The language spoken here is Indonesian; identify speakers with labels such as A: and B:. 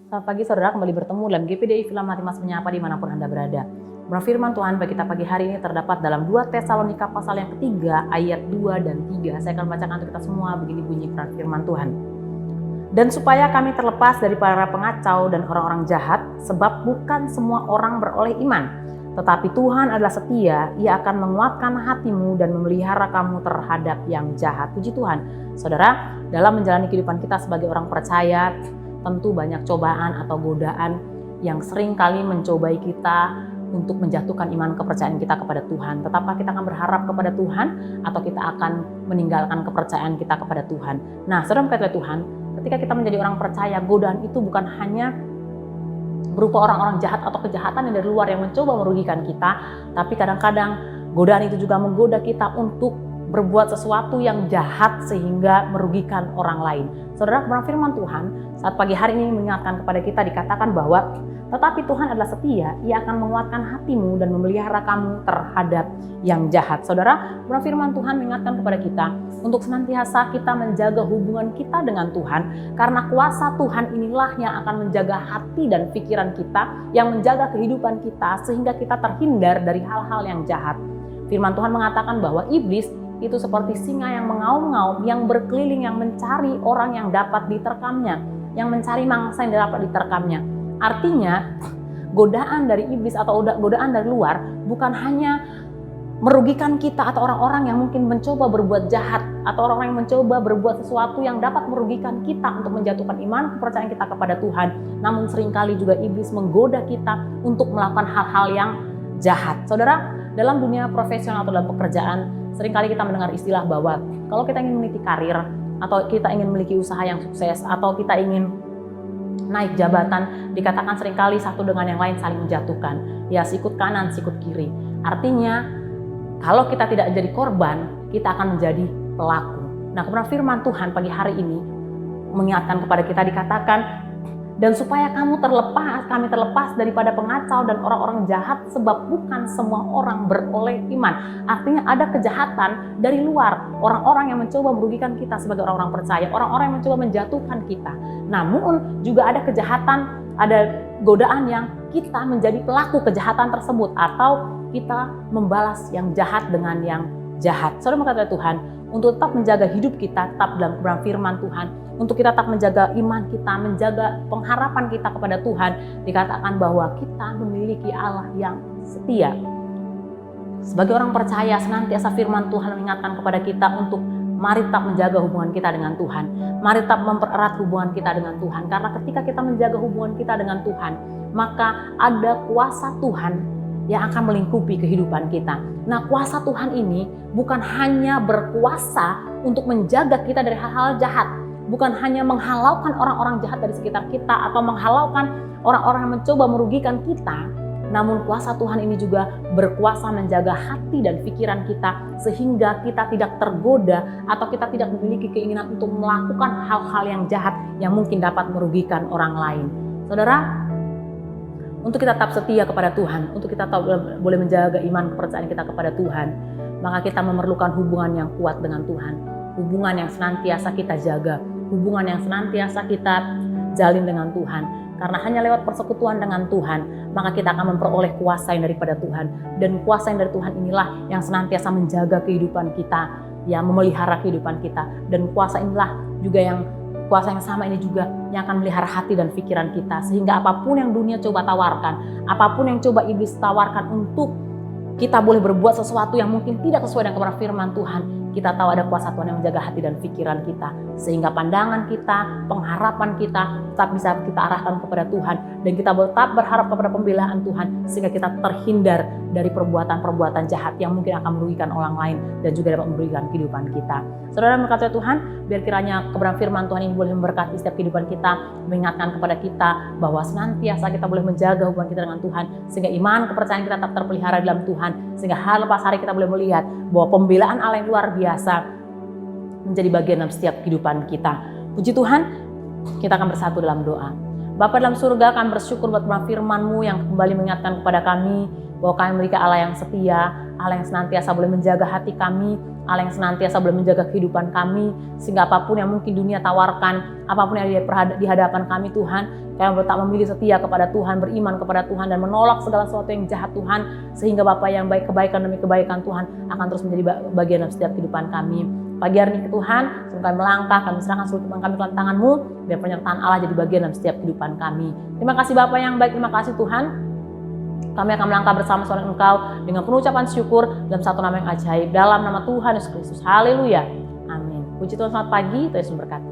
A: Selamat pagi saudara, kembali bertemu dalam GPDI Film Hati Mas Menyapa dimanapun Anda berada. Firman Tuhan bagi kita pagi hari ini terdapat dalam 2 Tesalonika pasal yang ketiga ayat 2 dan 3. Saya akan bacakan untuk kita semua, begini bunyi firman Tuhan. Dan supaya kami terlepas dari para pengacau dan orang-orang jahat, sebab bukan semua orang beroleh iman. Tetapi Tuhan adalah setia, Ia akan menguatkan hatimu dan memelihara kamu terhadap yang jahat. Puji Tuhan. Saudara, dalam menjalani kehidupan kita sebagai orang percaya, tentu banyak cobaan atau godaan yang sering kali mencobai kita untuk menjatuhkan iman kepercayaan kita kepada Tuhan. Tetapi kita akan berharap kepada Tuhan atau kita akan meninggalkan kepercayaan kita kepada Tuhan. Nah, saudara berkata Tuhan, ketika kita menjadi orang percaya, godaan itu bukan hanya berupa orang-orang jahat atau kejahatan yang dari luar yang mencoba merugikan kita, tapi kadang-kadang godaan itu juga menggoda kita untuk berbuat sesuatu yang jahat sehingga merugikan orang lain. Saudara, firman Tuhan saat pagi hari ini mengingatkan kepada kita, dikatakan bahwa tetapi Tuhan adalah setia, Ia akan menguatkan hatimu dan memelihara kamu terhadap yang jahat. Saudara, firman Tuhan mengingatkan kepada kita untuk senantiasa kita menjaga hubungan kita dengan Tuhan, karena kuasa Tuhan inilah yang akan menjaga hati dan pikiran kita, yang menjaga kehidupan kita sehingga kita terhindar dari hal-hal yang jahat. Firman Tuhan mengatakan bahwa iblis itu seperti singa yang mengaum-ngaum, yang berkeliling, yang mencari orang yang dapat diterkamnya, yang mencari mangsa yang dapat diterkamnya. Artinya, godaan dari iblis atau godaan dari luar bukan hanya merugikan kita atau orang-orang yang mungkin mencoba berbuat jahat atau orang-orang yang mencoba berbuat sesuatu yang dapat merugikan kita untuk menjatuhkan iman kepercayaan kita kepada Tuhan. Namun seringkali juga iblis menggoda kita untuk melakukan hal-hal yang jahat. Saudara, dalam dunia profesional atau dalam pekerjaan, seringkali kita mendengar istilah bahwa kalau kita ingin meniti karir atau kita ingin memiliki usaha yang sukses atau kita ingin naik jabatan, dikatakan seringkali satu dengan yang lain saling menjatuhkan. Ya, sikut kanan, sikut kiri. Artinya, kalau kita tidak menjadi korban, kita akan menjadi pelaku. Nah, kemudian firman Tuhan pagi hari ini mengingatkan kepada kita, dikatakan, dan supaya kami terlepas daripada pengacau dan orang-orang jahat, sebab bukan semua orang beroleh iman. Artinya ada kejahatan dari luar, orang-orang yang mencoba merugikan kita sebagai orang-orang percaya, orang-orang yang mencoba menjatuhkan kita. Namun juga ada kejahatan, ada godaan yang kita menjadi pelaku kejahatan tersebut, atau kita membalas yang jahat dengan yang jahat. Saudara, berkata Tuhan, untuk tetap menjaga hidup kita, tetap dalam kebenaran firman Tuhan, untuk kita tetap menjaga iman kita, menjaga pengharapan kita kepada Tuhan, dikatakan bahwa kita memiliki Allah yang setia. Sebagai orang percaya, senantiasa firman Tuhan mengingatkan kepada kita untuk mari tetap menjaga hubungan kita dengan Tuhan. Mari tetap mempererat hubungan kita dengan Tuhan. Karena ketika kita menjaga hubungan kita dengan Tuhan, maka ada kuasa Tuhan yang akan melingkupi kehidupan kita. Nah, kuasa Tuhan ini bukan hanya berkuasa untuk menjaga kita dari hal-hal jahat, bukan hanya menghalaukan orang-orang jahat dari sekitar kita atau menghalaukan orang-orang yang mencoba merugikan kita, namun kuasa Tuhan ini juga berkuasa menjaga hati dan pikiran kita sehingga kita tidak tergoda atau kita tidak memiliki keinginan untuk melakukan hal-hal yang jahat yang mungkin dapat merugikan orang lain. Saudara, untuk kita tetap setia kepada Tuhan, untuk kita boleh menjaga iman kepercayaan kita kepada Tuhan, maka kita memerlukan hubungan yang kuat dengan Tuhan, hubungan yang senantiasa kita jaga, hubungan yang senantiasa kita jalin dengan Tuhan. Karena hanya lewat persekutuan dengan Tuhan, maka kita akan memperoleh kuasa yang daripada Tuhan. Dan kuasa yang dari Tuhan inilah yang senantiasa menjaga kehidupan kita, yang memelihara kehidupan kita. Dan kuasa inilah juga kuasa yang sama ini juga yang akan melihara hati dan pikiran kita. Sehingga apapun yang dunia coba tawarkan, apapun yang coba iblis tawarkan untuk kita boleh berbuat sesuatu yang mungkin tidak sesuai dengan kebenaran firman Tuhan, kita tahu ada kuasa Tuhan yang menjaga hati dan pikiran kita. Sehingga pandangan kita, pengharapan kita tetap bisa kita arahkan kepada Tuhan. Dan kita tetap berharap kepada pembelaan Tuhan. Sehingga kita terhindar dari perbuatan-perbuatan jahat yang mungkin akan merugikan orang lain dan juga dapat merugikan kehidupan kita. Saudara, berkata Tuhan, biar kiranya kebenaran firman Tuhan ini boleh memberkati setiap kehidupan kita, mengingatkan kepada kita bahwa senantiasa kita boleh menjaga hubungan kita dengan Tuhan, sehingga iman kepercayaan kita tetap terpelihara dalam Tuhan, sehingga hari lepas hari kita boleh melihat bahwa pembelaan Allah yang luar biasa menjadi bagian dalam setiap kehidupan kita. Puji Tuhan, kita akan bersatu dalam doa. Bapa dalam surga, kami bersyukur buat firman-Mu yang kembali mengingatkan kepada kami bahwa kami memiliki Allah yang setia, Allah yang senantiasa boleh menjaga hati kami, Allah yang senantiasa boleh menjaga kehidupan kami, sehingga apapun yang mungkin dunia tawarkan, apapun yang ada di hadapan kami Tuhan, kami boleh tak memilih setia kepada Tuhan, beriman kepada Tuhan, dan menolak segala sesuatu yang jahat Tuhan, sehingga Bapa yang baik, kebaikan demi kebaikan Tuhan akan terus menjadi bagian dalam setiap kehidupan kami. Pagi hari ini Tuhan, sebelum kami melangkah, kami serahkan seluruh kehidupan kami ke dalam tangan-Mu, biar penyertaan Allah jadi bagian dalam setiap kehidupan kami. Terima kasih Bapa yang baik, terima kasih Tuhan. Kami akan melangkah bersama-sama Engkau dengan penuh ucapan syukur dalam satu nama yang ajaib, dalam nama Tuhan Yesus Kristus. Haleluya. Amin. Puji Tuhan, selamat pagi, Tuhan Yesus memberkati.